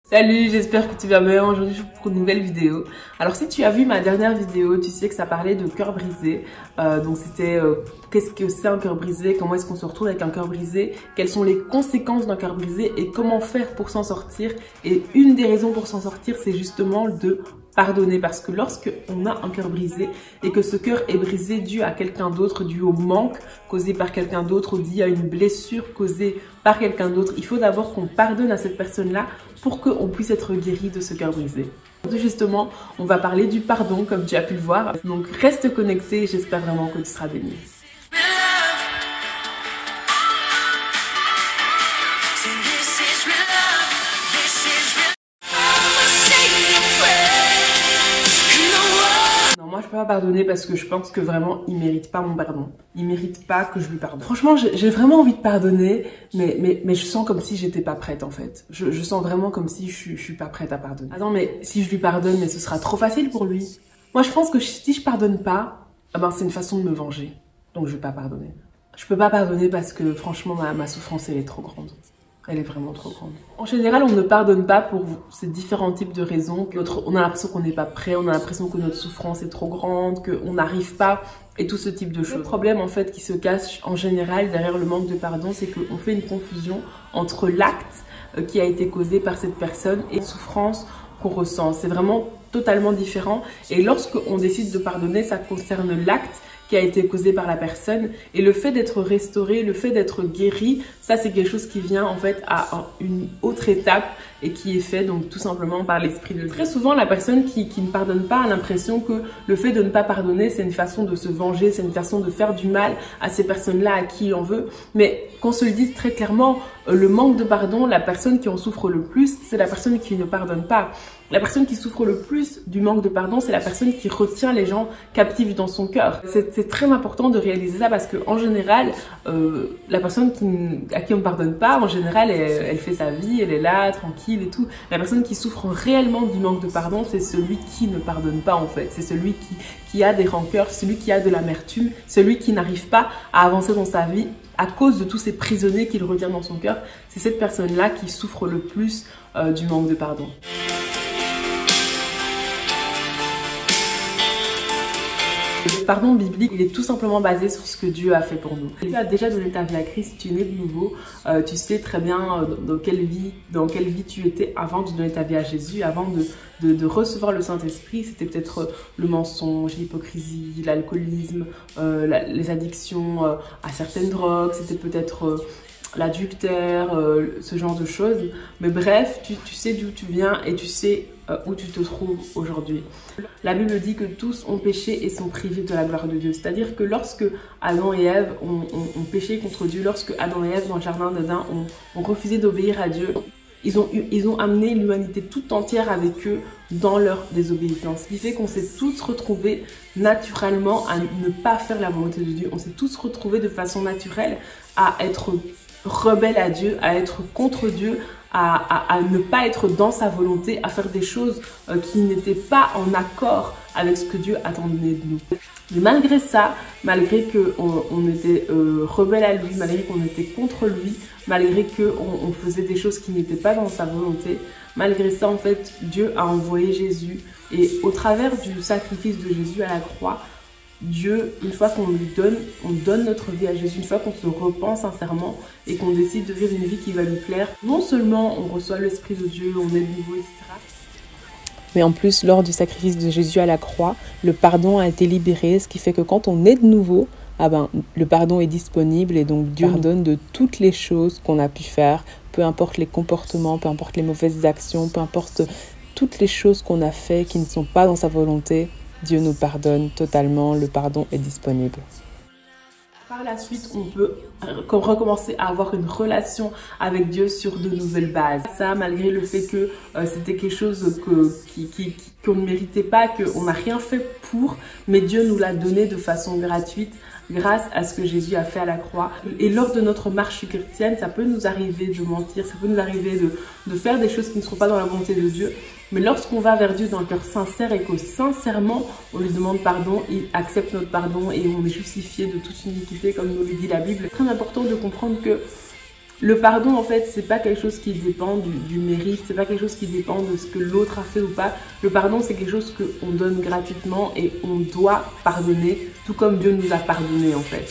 Salut, j'espère que tu vas bien. Aujourd'hui pour une nouvelle vidéo. Alors si tu as vu ma dernière vidéo, tu sais que ça parlait de cœur brisé. Donc c'était qu'est-ce que c'est un cœur brisé, comment est-ce qu'on se retrouve avec un cœur brisé, quelles sont les conséquences d'un cœur brisé et comment faire pour s'en sortir. Et une des raisons pour s'en sortir, c'est justement de pardonner, parce que lorsque on a un cœur brisé et que ce cœur est brisé dû à quelqu'un d'autre, dû au manque causé par quelqu'un d'autre ou dû à une blessure causée par quelqu'un d'autre, il faut d'abord qu'on pardonne à cette personne-là pour qu'on puisse être guéri de ce cœur brisé. Justement, on va parler du pardon comme tu as pu le voir. Donc reste connecté, j'espère vraiment que tu seras béni. Moi, je peux pas pardonner parce que je pense que vraiment, il mérite pas mon pardon. Il mérite pas que je lui pardonne. Franchement, j'ai vraiment envie de pardonner, mais je sens comme si j'étais pas prête en fait. Je sens vraiment comme si je suis pas prête à pardonner. Ah non, mais si je lui pardonne, mais ce sera trop facile pour lui. Moi, je pense que si je pardonne pas, eh ben, c'est une façon de me venger. Donc, je vais pas pardonner. Je peux pas pardonner parce que franchement, ma souffrance, elle est trop grande. Elle est vraiment trop grande. En général, on ne pardonne pas pour ces différents types de raisons. On a l'impression qu'on n'est pas prêt, on a l'impression que notre souffrance est trop grande, qu'on n'arrive pas, et tout ce type de choses. Le problème en fait qui se cache en général derrière le manque de pardon, c'est qu'on fait une confusion entre l'acte qui a été causé par cette personne et la souffrance qu'on ressent. C'est vraiment totalement différent. Et lorsque on décide de pardonner, ça concerne l'acte qui a été causé par la personne, et le fait d'être restauré, le fait d'être guéri, ça c'est quelque chose qui vient en fait à une autre étape et qui est fait donc tout simplement par l'Esprit de Dieu. Très souvent la personne qui ne pardonne pas a l'impression que le fait de ne pas pardonner c'est une façon de se venger, c'est une façon de faire du mal à ces personnes-là à qui on veut, mais qu'on se le dise très clairement, le manque de pardon, la personne qui en souffre le plus, c'est la personne qui ne pardonne pas. La personne qui souffre le plus du manque de pardon, c'est la personne qui retient les gens captifs dans son cœur. C'est très important de réaliser ça parce que en général, la personne à qui on ne pardonne pas, en général, elle fait sa vie, elle est là, tranquille et tout. La personne qui souffre réellement du manque de pardon, c'est celui qui ne pardonne pas en fait. C'est celui qui a des rancœurs, celui qui a de l'amertume, celui qui n'arrive pas à avancer dans sa vie à cause de tous ces prisonniers qu'il retient dans son cœur. C'est cette personne-là qui souffre le plus du manque de pardon. Le pardon biblique, il est tout simplement basé sur ce que Dieu a fait pour nous. Tu as déjà donné ta vie à Christ, tu es né de nouveau, tu sais très bien dans quelle vie tu étais avant de donner ta vie à Jésus, avant de recevoir le Saint-Esprit. C'était peut-être le mensonge, l'hypocrisie, l'alcoolisme, les addictions à certaines drogues, c'était peut-être l'adultère, ce genre de choses. Mais bref, tu sais d'où tu viens et tu sais où tu te trouves aujourd'hui. La Bible dit que tous ont péché et sont privés de la gloire de Dieu. C'est-à-dire que lorsque Adam et Ève ont péché contre Dieu, lorsque Adam et Ève dans le jardin d'Éden ont refusé d'obéir à Dieu, ils ont amené l'humanité toute entière avec eux dans leur désobéissance. Ce qui fait qu'on s'est tous retrouvés naturellement à ne pas faire la volonté de Dieu. On s'est tous retrouvés de façon naturelle à être rebelles à Dieu, à être contre Dieu, à ne pas être dans sa volonté, à faire des choses qui n'étaient pas en accord avec ce que Dieu attendait de nous. Mais malgré ça, malgré qu'on était rebelles à lui, malgré qu'on était contre lui, malgré qu'on faisait des choses qui n'étaient pas dans sa volonté, malgré ça, en fait, Dieu a envoyé Jésus. Et au travers du sacrifice de Jésus à la croix, Dieu, une fois qu'on lui donne, on donne notre vie à Jésus, une fois qu'on se repent sincèrement et qu'on décide de vivre une vie qui va lui plaire, non seulement on reçoit l'Esprit de Dieu, on est nouveau, etc. Mais en plus, lors du sacrifice de Jésus à la croix, le pardon a été libéré, ce qui fait que quand on est de nouveau, le pardon est disponible et donc Dieu pardonne de toutes les choses qu'on a pu faire, peu importe les comportements, peu importe les mauvaises actions, peu importe toutes les choses qu'on a fait qui ne sont pas dans sa volonté. Dieu nous pardonne totalement, le pardon est disponible. Par la suite, on peut recommencer à avoir une relation avec Dieu sur de nouvelles bases. Ça, malgré le fait que c'était quelque chose qu'on ne méritait pas, qu'on n'a rien fait pour, mais Dieu nous l'a donné de façon gratuite grâce à ce que Jésus a fait à la croix. Et lors de notre marche chrétienne, ça peut nous arriver de mentir, ça peut nous arriver de faire des choses qui ne seront pas dans la volonté de Dieu. Mais lorsqu'on va vers Dieu d'un cœur sincère et que sincèrement on lui demande pardon, il accepte notre pardon et on est justifié de toute iniquité comme nous le dit la Bible. C'est très important de comprendre que Le pardon, en fait, c'est pas quelque chose qui dépend du mérite, c'est pas quelque chose qui dépend de ce que l'autre a fait ou pas. Le pardon, c'est quelque chose qu'on donne gratuitement et on doit pardonner, tout comme Dieu nous a pardonné, en fait.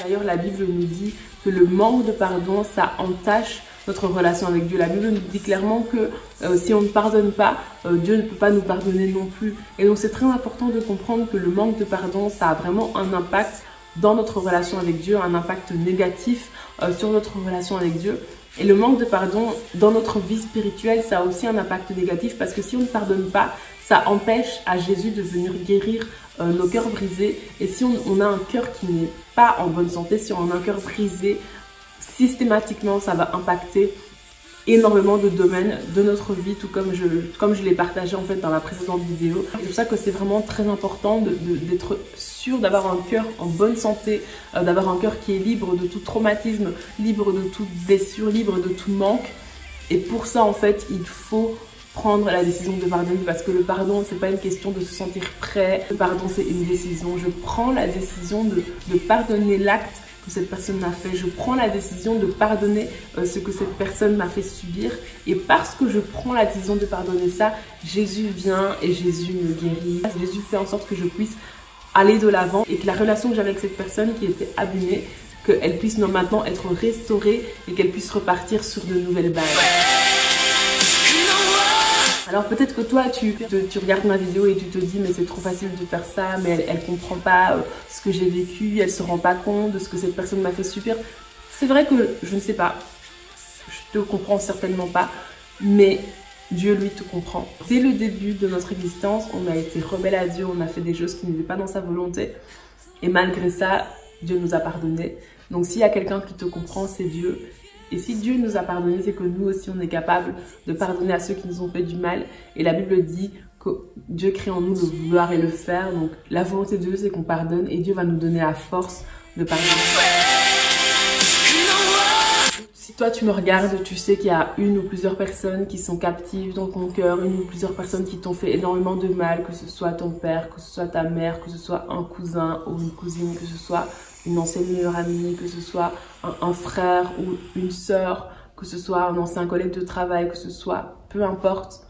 D'ailleurs, la Bible nous dit que le manque de pardon, ça entache notre relation avec Dieu. La Bible nous dit clairement que si on ne pardonne pas, Dieu ne peut pas nous pardonner non plus. Et donc c'est très important de comprendre que le manque de pardon, ça a vraiment un impact dans notre relation avec Dieu, un impact négatif sur notre relation avec Dieu. Et le manque de pardon dans notre vie spirituelle, ça a aussi un impact négatif parce que si on ne pardonne pas, ça empêche à Jésus de venir guérir nos cœurs brisés. Et si on a un cœur qui n'est pas en bonne santé, si on a un cœur brisé, systématiquement, ça va impacter énormément de domaines de notre vie, tout comme je l'ai partagé en fait dans la précédente vidéo. C'est pour ça que c'est vraiment très important d'être sûr d'avoir un cœur en bonne santé, d'avoir un cœur qui est libre de tout traumatisme, libre de toute blessure, libre de tout manque. Et pour ça, en fait, il faut prendre la décision de pardonner parce que le pardon, c'est pas une question de se sentir prêt. Le pardon, c'est une décision. Je prends la décision de pardonner l'acte que cette personne m'a fait. Je prends la décision de pardonner ce que cette personne m'a fait subir. Et parce que je prends la décision de pardonner ça, Jésus vient et Jésus me guérit. Jésus fait en sorte que je puisse aller de l'avant et que la relation que j'avais avec cette personne qui était abîmée, qu'elle puisse maintenant être restaurée et qu'elle puisse repartir sur de nouvelles bases. Alors peut-être que toi tu regardes ma vidéo et tu te dis mais c'est trop facile de faire ça, mais elle comprend pas ce que j'ai vécu, elle se rend pas compte de ce que cette personne m'a fait subir. C'est vrai que je ne sais pas, je te comprends certainement pas, mais Dieu lui te comprend. Dès le début de notre existence, on a été rebelle à Dieu, on a fait des choses qui n'étaient pas dans sa volonté et malgré ça, Dieu nous a pardonné. Donc s'il y a quelqu'un qui te comprend, c'est Dieu. Et si Dieu nous a pardonné, c'est que nous aussi on est capable de pardonner à ceux qui nous ont fait du mal. Et la Bible dit que Dieu crée en nous le vouloir et le faire. Donc la volonté de Dieu c'est qu'on pardonne et Dieu va nous donner la force de pardonner. Si toi tu me regardes, tu sais qu'il y a une ou plusieurs personnes qui sont captives dans ton cœur, une ou plusieurs personnes qui t'ont fait énormément de mal, que ce soit ton père, que ce soit ta mère, que ce soit un cousin ou une cousine, que ce soit une ancienne meilleure amie, que ce soit un frère ou une sœur, que ce soit un ancien collègue de travail, que ce soit, peu importe,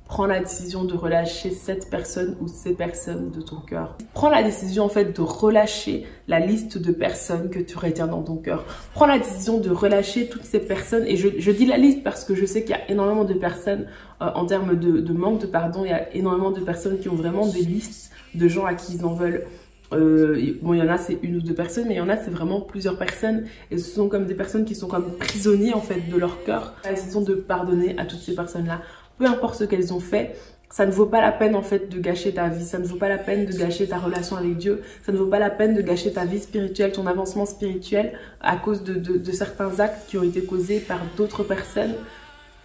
prends la décision de relâcher cette personne ou ces personnes de ton cœur. Prends la décision en fait de relâcher la liste de personnes que tu retiens dans ton cœur. Prends la décision de relâcher toutes ces personnes et je dis la liste parce que je sais qu'il y a énormément de personnes en termes de manque de pardon, il y a énormément de personnes qui ont vraiment des listes de gens à qui ils en veulent. Bon, il y en a c'est une ou deux personnes, mais il y en a c'est vraiment plusieurs personnes et ce sont comme des personnes qui sont comme prisonniers en fait de leur cœur. La décision de pardonner à toutes ces personnes-là, peu importe ce qu'elles ont fait, ça ne vaut pas la peine en fait de gâcher ta vie, ça ne vaut pas la peine de gâcher ta relation avec Dieu, ça ne vaut pas la peine de gâcher ta vie spirituelle, ton avancement spirituel à cause de certains actes qui ont été causés par d'autres personnes.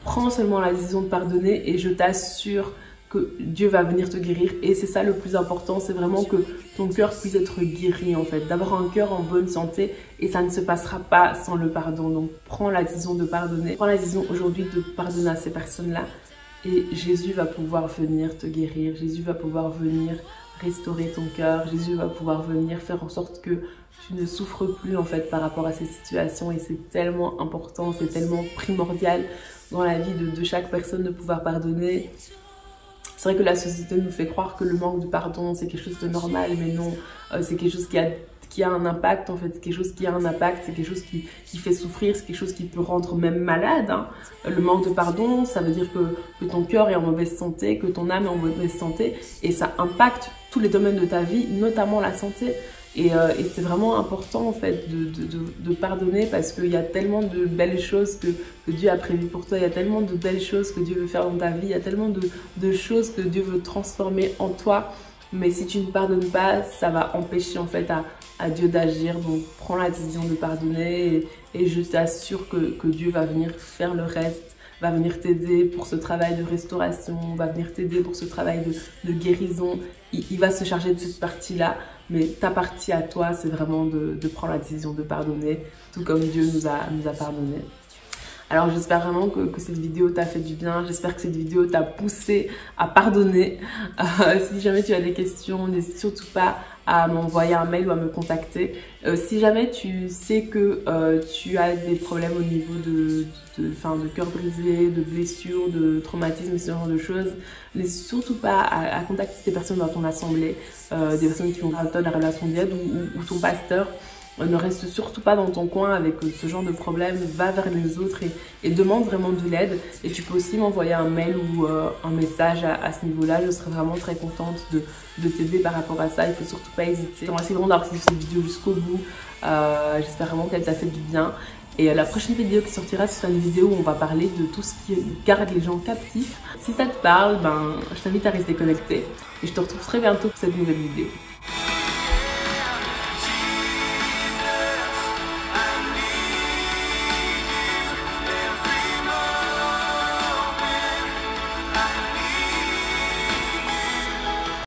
Prends seulement la décision de pardonner et je t'assure que Dieu va venir te guérir et c'est ça le plus important, c'est vraiment que ton cœur puisse être guéri en fait, d'avoir un cœur en bonne santé et ça ne se passera pas sans le pardon. Donc prends la décision de pardonner, prends la décision aujourd'hui de pardonner à ces personnes-là et Jésus va pouvoir venir te guérir, Jésus va pouvoir venir restaurer ton cœur, Jésus va pouvoir venir faire en sorte que tu ne souffres plus en fait par rapport à ces situations et c'est tellement important, c'est tellement primordial dans la vie de chaque personne de pouvoir pardonner. C'est vrai que la société nous fait croire que le manque de pardon, c'est quelque chose de normal, mais non, c'est quelque chose qui a un impact, en fait, c'est quelque chose qui a un impact, c'est quelque chose qui fait souffrir, c'est quelque chose qui peut rendre même malade. Hein. Le manque de pardon, ça veut dire que ton cœur est en mauvaise santé, que ton âme est en mauvaise santé, et ça impacte tous les domaines de ta vie, notamment la santé. Et c'est vraiment important en fait de pardonner parce qu'il y a tellement de belles choses que Dieu a prévues pour toi, il y a tellement de belles choses que Dieu veut faire dans ta vie, il y a tellement de choses que Dieu veut transformer en toi. Mais si tu ne pardonnes pas, ça va empêcher en fait à Dieu d'agir. Donc prends la décision de pardonner et je t'assure que Dieu va venir faire le reste, va venir t'aider pour ce travail de restauration, va venir t'aider pour ce travail de guérison. Il va se charger de cette partie-là, mais ta partie à toi, c'est vraiment de prendre la décision de pardonner, tout comme Dieu nous a pardonné. Alors j'espère vraiment que cette vidéo t'a fait du bien, j'espère que cette vidéo t'a poussé à pardonner. Si jamais tu as des questions, n'hésite surtout pas à m'envoyer un mail ou à me contacter. Si jamais tu sais que tu as des problèmes au niveau de cœur brisé, de blessures, de traumatisme, ce genre de choses, n'hésite surtout pas à contacter des personnes dans ton assemblée, des personnes qui ont la relation d'aide ou ton pasteur. Ne reste surtout pas dans ton coin avec ce genre de problème, va vers les autres et demande vraiment de l'aide. Et tu peux aussi m'envoyer un mail ou un message à ce niveau-là. Je serais vraiment très contente de t'aider par rapport à ça. Il ne faut surtout pas hésiter. Merci vraiment d'avoir suivi cette vidéo jusqu'au bout. J'espère vraiment qu'elle t'a fait du bien. Et la prochaine vidéo qui sortira, ce sera une vidéo où on va parler de tout ce qui garde les gens captifs. Si ça te parle, je t'invite à rester connecté. Et je te retrouve très bientôt pour cette nouvelle vidéo.